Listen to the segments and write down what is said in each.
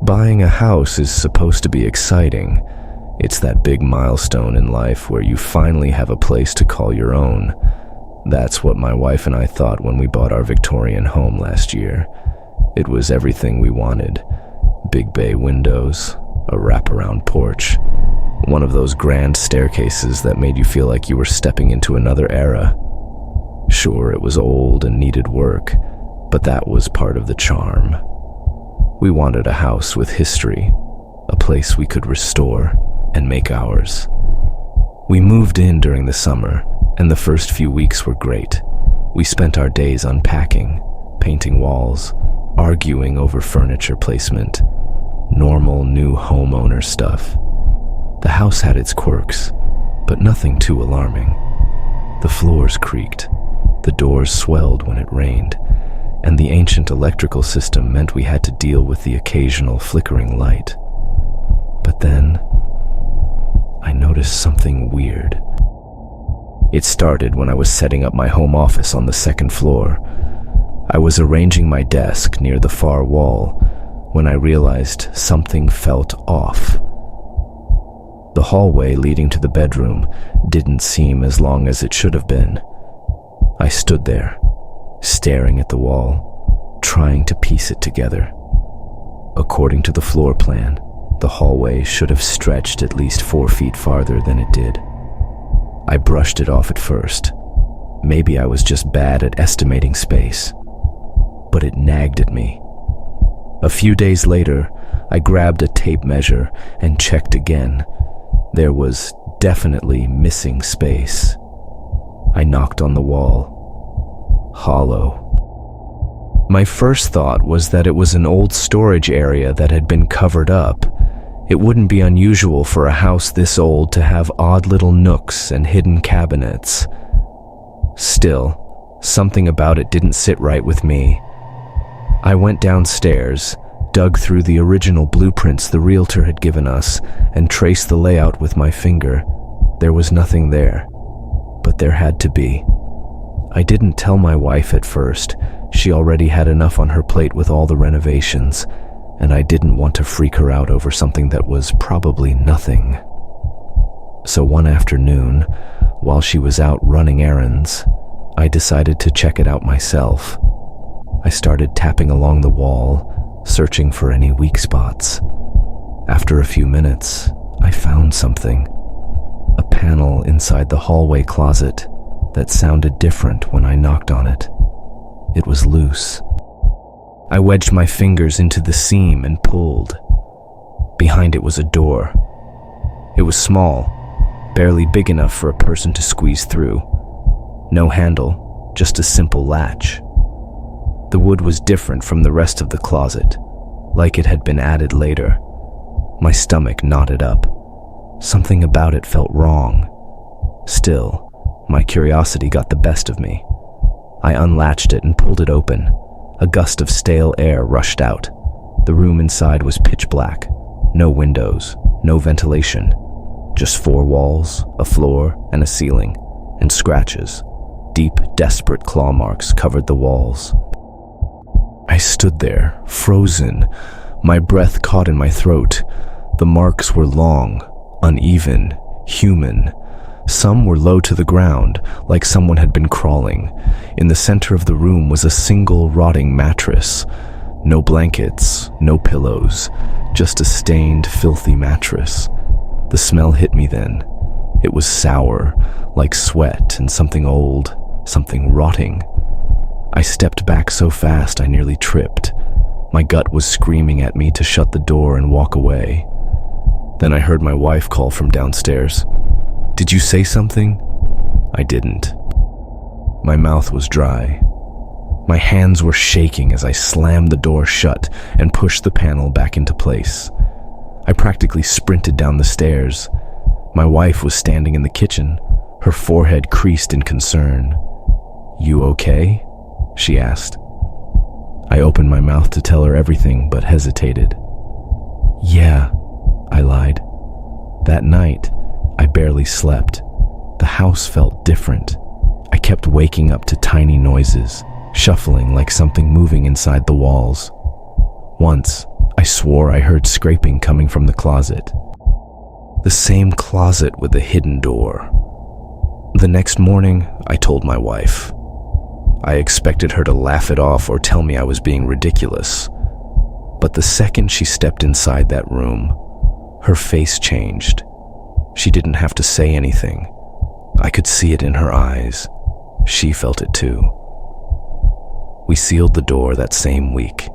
Buying a house is supposed to be exciting. It's that big milestone in life where you finally have a place to call your own. That's what my wife and I thought when we bought our Victorian home last year. It was everything we wanted. Big bay windows, a wraparound porch, one of those grand staircases that made you feel like you were stepping into another era. Sure, it was old and needed work, but that was part of the charm. We wanted a house with history, a place we could restore and make ours. We moved in during the summer, and the first few weeks were great. We spent our days unpacking, painting walls, arguing over furniture placement. Normal new homeowner stuff. The house had its quirks, but nothing too alarming. The floors creaked, the doors swelled when it rained, and the ancient electrical system meant we had to deal with the occasional flickering light. But then, I noticed something weird. It started when I was setting up my home office on the second floor. I was arranging my desk near the far wall when I realized something felt off. The hallway leading to the bedroom didn't seem as long as it should have been. I stood there, staring at the wall, trying to piece it together. According to the floor plan, the hallway should have stretched at least 4 feet farther than it did. I brushed it off at first. Maybe I was just bad at estimating space. But it nagged at me. A few days later, I grabbed a tape measure and checked again. There was definitely missing space. I knocked on the wall. Hollow. My first thought was that it was an old storage area that had been covered up. It wouldn't be unusual for a house this old to have odd little nooks and hidden cabinets. Still, something about it didn't sit right with me. I went downstairs, dug through the original blueprints the realtor had given us, and traced the layout with my finger. There was nothing there, but there had to be. I didn't tell my wife at first. She already had enough on her plate with all the renovations, and I didn't want to freak her out over something that was probably nothing. So one afternoon, while she was out running errands, I decided to check it out myself. I started tapping along the wall, searching for any weak spots. After a few minutes, I found something. A panel inside the hallway closet that sounded different when I knocked on it. It was loose. I wedged my fingers into the seam and pulled. Behind it was a door. It was small, barely big enough for a person to squeeze through. No handle, just a simple latch. The wood was different from the rest of the closet, like it had been added later. My stomach knotted up. Something about it felt wrong. Still, my curiosity got the best of me. I unlatched it and pulled it open. A gust of stale air rushed out. The room inside was pitch black. No windows, no ventilation. Just 4 walls, a floor, and a ceiling, and scratches. Deep, desperate claw marks covered the walls. I stood there, frozen, my breath caught in my throat. The marks were long, uneven, human. Some were low to the ground, like someone had been crawling. In the center of the room was a single rotting mattress. No blankets, no pillows, just a stained, filthy mattress. The smell hit me then. It was sour, like sweat and something old, something rotting. I stepped back so fast I nearly tripped. My gut was screaming at me to shut the door and walk away. Then I heard my wife call from downstairs. "Did you say something?" I didn't. My mouth was dry. My hands were shaking as I slammed the door shut and pushed the panel back into place. I practically sprinted down the stairs. My wife was standing in the kitchen, her forehead creased in concern. "You okay?" she asked. I opened my mouth to tell her everything, but hesitated. "Yeah," I lied. That night, I barely slept. The house felt different. I kept waking up to tiny noises, shuffling like something moving inside the walls. Once, I swore I heard scraping coming from the closet. The same closet with the hidden door. The next morning, I told my wife. I expected her to laugh it off or tell me I was being ridiculous. But the second she stepped inside that room, her face changed. She didn't have to say anything. I could see it in her eyes. She felt it too. We sealed the door that same week,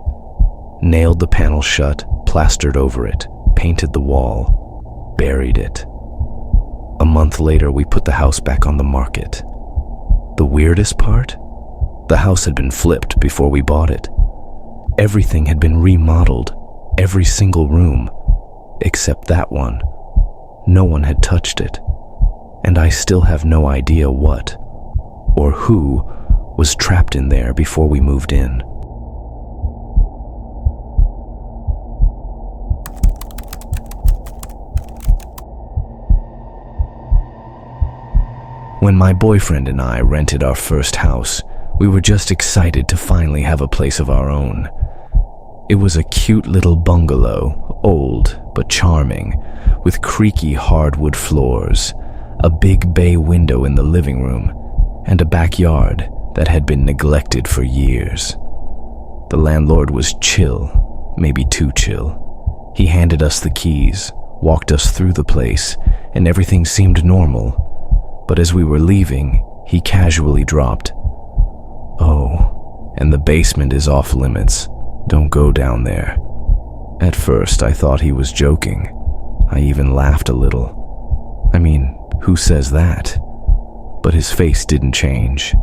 nailed the panel shut, plastered over it, painted the wall, buried it. A month later, we put the house back on the market. The weirdest part? The house had been flipped before we bought it. Everything had been remodeled, every single room, except that one. No one had touched it, and I still have no idea what or who was trapped in there before we moved in. When my boyfriend and I rented our first house, we were just excited to finally have a place of our own. It was a cute little bungalow, old but charming, with creaky hardwood floors, a big bay window in the living room, and a backyard that had been neglected for years. The landlord was chill, maybe too chill. He handed us the keys, walked us through the place, and everything seemed normal. But as we were leaving, he casually dropped, "Oh, and the basement is off limits. Don't go down there." At first, I thought he was joking. I even laughed a little. I mean, who says that? But his face didn't change.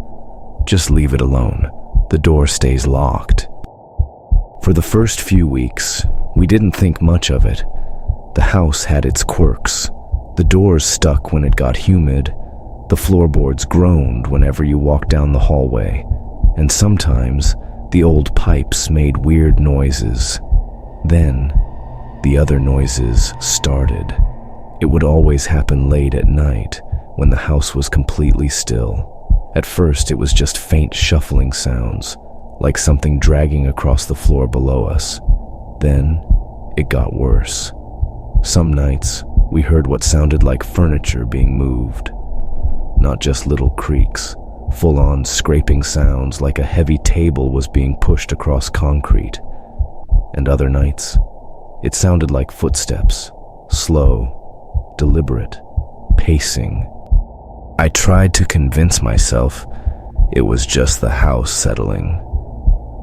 "Just leave it alone. The door stays locked." For the first few weeks, we didn't think much of it. The house had its quirks. The doors stuck when it got humid. The floorboards groaned whenever you walked down the hallway. And sometimes, the old pipes made weird noises. Then, the other noises started. It would always happen late at night, when the house was completely still. At first, it was just faint shuffling sounds, like something dragging across the floor below us. Then, it got worse. Some nights, we heard what sounded like furniture being moved. Not just little creaks, full-on scraping sounds like a heavy table was being pushed across concrete. And other nights, it sounded like footsteps, slow, deliberate, pacing. I tried to convince myself it was just the house settling,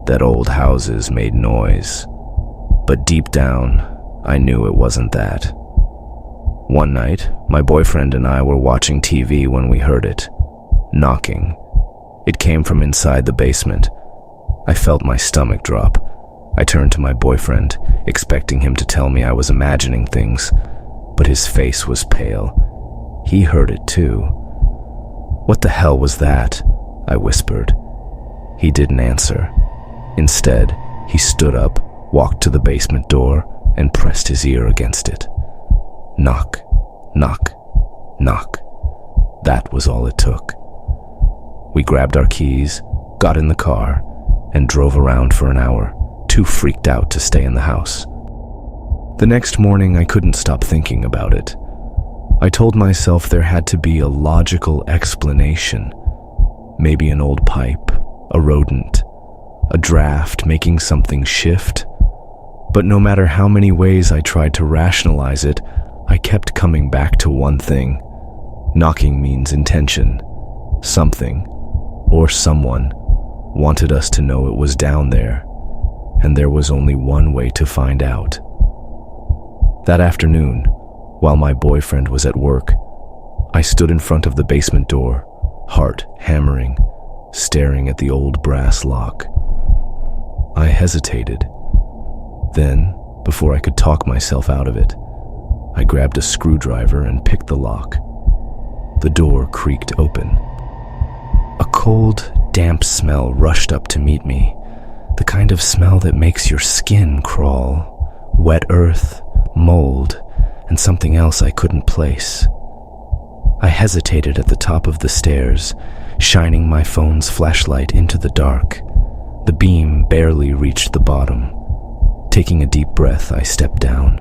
that old houses made noise. But deep down, I knew it wasn't that. One night, my boyfriend and I were watching TV when we heard it, knocking. It came from inside the basement. I felt my stomach drop. I turned to my boyfriend, expecting him to tell me I was imagining things, but his face was pale. He heard it too. "What the hell was that?" I whispered. He didn't answer. Instead, he stood up, walked to the basement door, and pressed his ear against it. Knock, knock, knock. That was all it took. We grabbed our keys, got in the car, and drove around for an hour, too freaked out to stay in the house. The next morning, I couldn't stop thinking about it. I told myself there had to be a logical explanation. Maybe an old pipe, a rodent, a draft making something shift. But no matter how many ways I tried to rationalize it, I kept coming back to one thing. Knocking means intention. Something, or someone, wanted us to know it was down there, and there was only one way to find out. That afternoon, while my boyfriend was at work, I stood in front of the basement door, heart hammering, staring at the old brass lock. I hesitated. Then, before I could talk myself out of it, I grabbed a screwdriver and picked the lock. The door creaked open. A cold, damp smell rushed up to meet me, the kind of smell that makes your skin crawl. Wet earth, mold, and something else I couldn't place. I hesitated at the top of the stairs, shining my phone's flashlight into the dark. The beam barely reached the bottom. Taking a deep breath, I stepped down.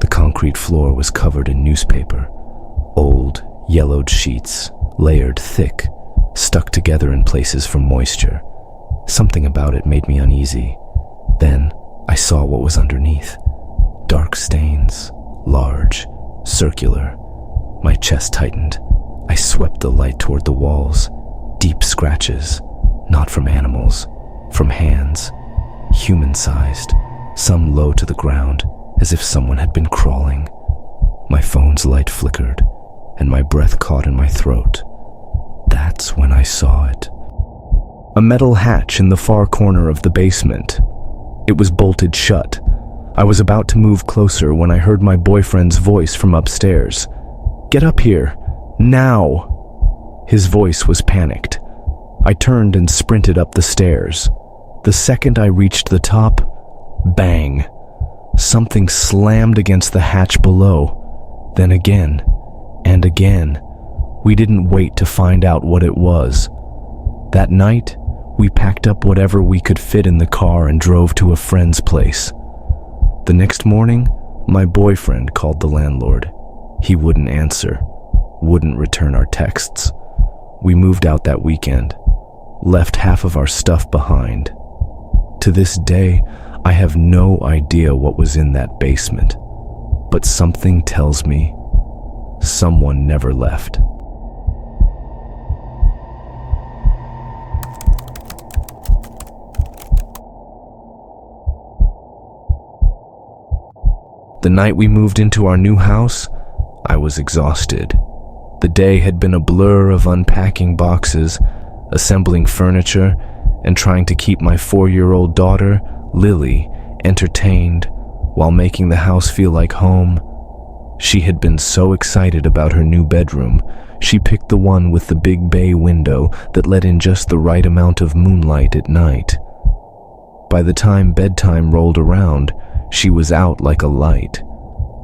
The concrete floor was covered in newspaper. Old, yellowed sheets, layered thick, stuck together in places from moisture. Something about it made me uneasy. Then I saw what was underneath. Dark stains, large, circular. My chest tightened. I swept the light toward the walls. Deep scratches, not from animals, from hands, human-sized, some low to the ground, as if someone had been crawling. My phone's light flickered, and my breath caught in my throat. That's when I saw it. A metal hatch in the far corner of the basement. It was bolted shut. I was about to move closer when I heard my boyfriend's voice from upstairs. "Get up here, now!" His voice was panicked. I turned and sprinted up the stairs. The second I reached the top, bang! Something slammed against the hatch below. Then again, and again. We didn't wait to find out what it was. That night, we packed up whatever we could fit in the car and drove to a friend's place. The next morning, my boyfriend called the landlord. He wouldn't answer, wouldn't return our texts. We moved out that weekend, left half of our stuff behind. To this day, I have no idea what was in that basement, but something tells me someone never left. The night we moved into our new house, I was exhausted. The day had been a blur of unpacking boxes, assembling furniture, and trying to keep my 4-year-old daughter, Lily, entertained while making the house feel like home. She had been so excited about her new bedroom. She picked the one with the big bay window that let in just the right amount of moonlight at night. By the time bedtime rolled around, she was out like a light.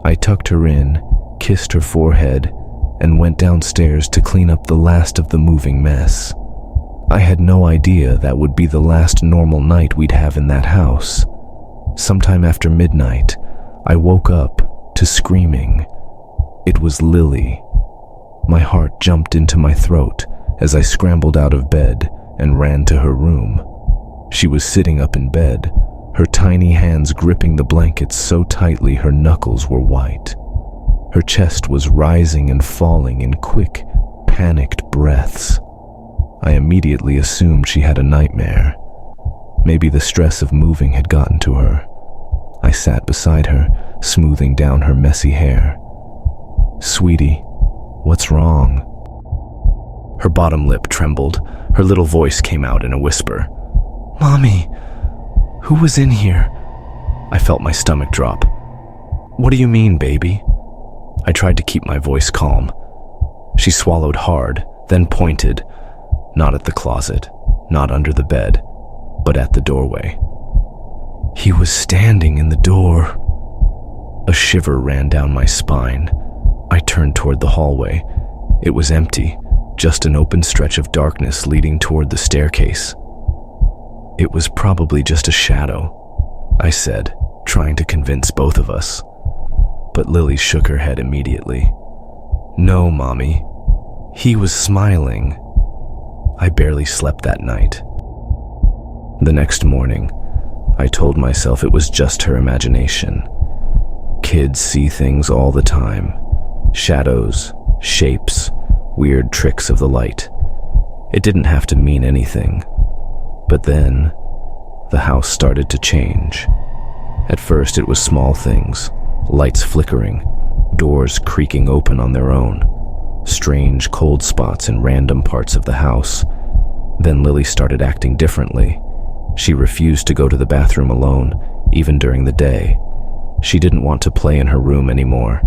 I tucked her in, kissed her forehead, and went downstairs to clean up the last of the moving mess. I had no idea that would be the last normal night we'd have in that house. Sometime after midnight, I woke up to screaming. It was Lily. My heart jumped into my throat as I scrambled out of bed and ran to her room. She was sitting up in bed, her tiny hands gripping the blankets so tightly her knuckles were white. Her chest was rising and falling in quick, panicked breaths. I immediately assumed she had a nightmare. Maybe the stress of moving had gotten to her. I sat beside her, smoothing down her messy hair. "Sweetie, what's wrong?" Her bottom lip trembled. Her little voice came out in a whisper. "Mommy, who was in here?" I felt my stomach drop. "What do you mean, baby?" I tried to keep my voice calm. She swallowed hard, then pointed, not at the closet, not under the bed, but at the doorway. "He was standing in the door." A shiver ran down my spine. I turned toward the hallway. It was empty, just an open stretch of darkness leading toward the staircase. "It was probably just a shadow," I said, trying to convince both of us. But Lily shook her head immediately. "No, Mommy. He was smiling." I barely slept that night. The next morning, I told myself it was just her imagination. Kids see things all the time. Shadows, shapes, weird tricks of the light. It didn't have to mean anything. But then, the house started to change. At first, it was small things. Lights flickering, doors creaking open on their own, strange cold spots in random parts of the house. Then Lily started acting differently. She refused to go to the bathroom alone, even during the day. She didn't want to play in her room anymore.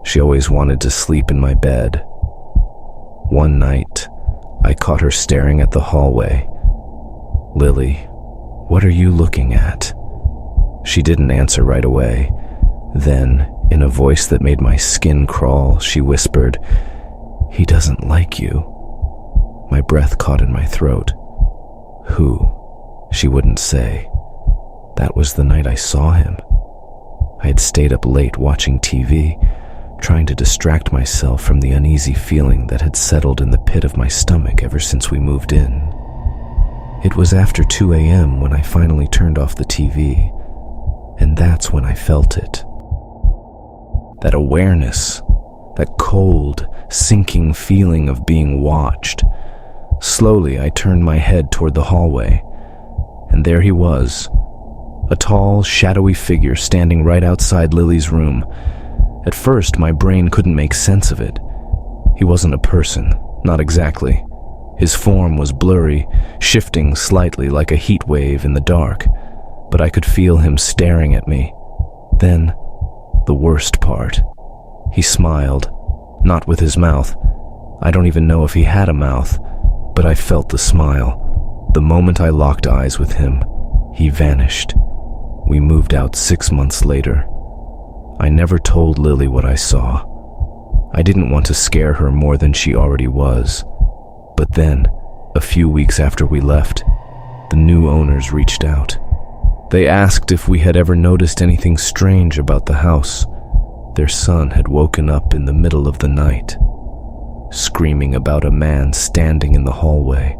She always wanted to sleep in my bed. One night, I caught her staring at the hallway. "Lily, what are you looking at?" She didn't answer right away. Then, in a voice that made my skin crawl, she whispered, "He doesn't like you." My breath caught in my throat. "Who?" She wouldn't say. That was the night I saw him. I had stayed up late watching TV, trying to distract myself from the uneasy feeling that had settled in the pit of my stomach ever since we moved in. It was after 2 a.m. when I finally turned off the TV, and that's when I felt it. That awareness, that cold, sinking feeling of being watched. Slowly, I turned my head toward the hallway, and there he was, a tall, shadowy figure standing right outside Lily's room. At first, my brain couldn't make sense of it. He wasn't a person, not exactly. His form was blurry, shifting slightly like a heat wave in the dark, but I could feel him staring at me. Then, the worst part. He smiled, not with his mouth. I don't even know if he had a mouth, but I felt the smile. The moment I locked eyes with him, he vanished. We moved out 6 months later. I never told Lily what I saw. I didn't want to scare her more than she already was. But then, a few weeks after we left, the new owners reached out. They asked if we had ever noticed anything strange about the house. Their son had woken up in the middle of the night, screaming about a man standing in the hallway.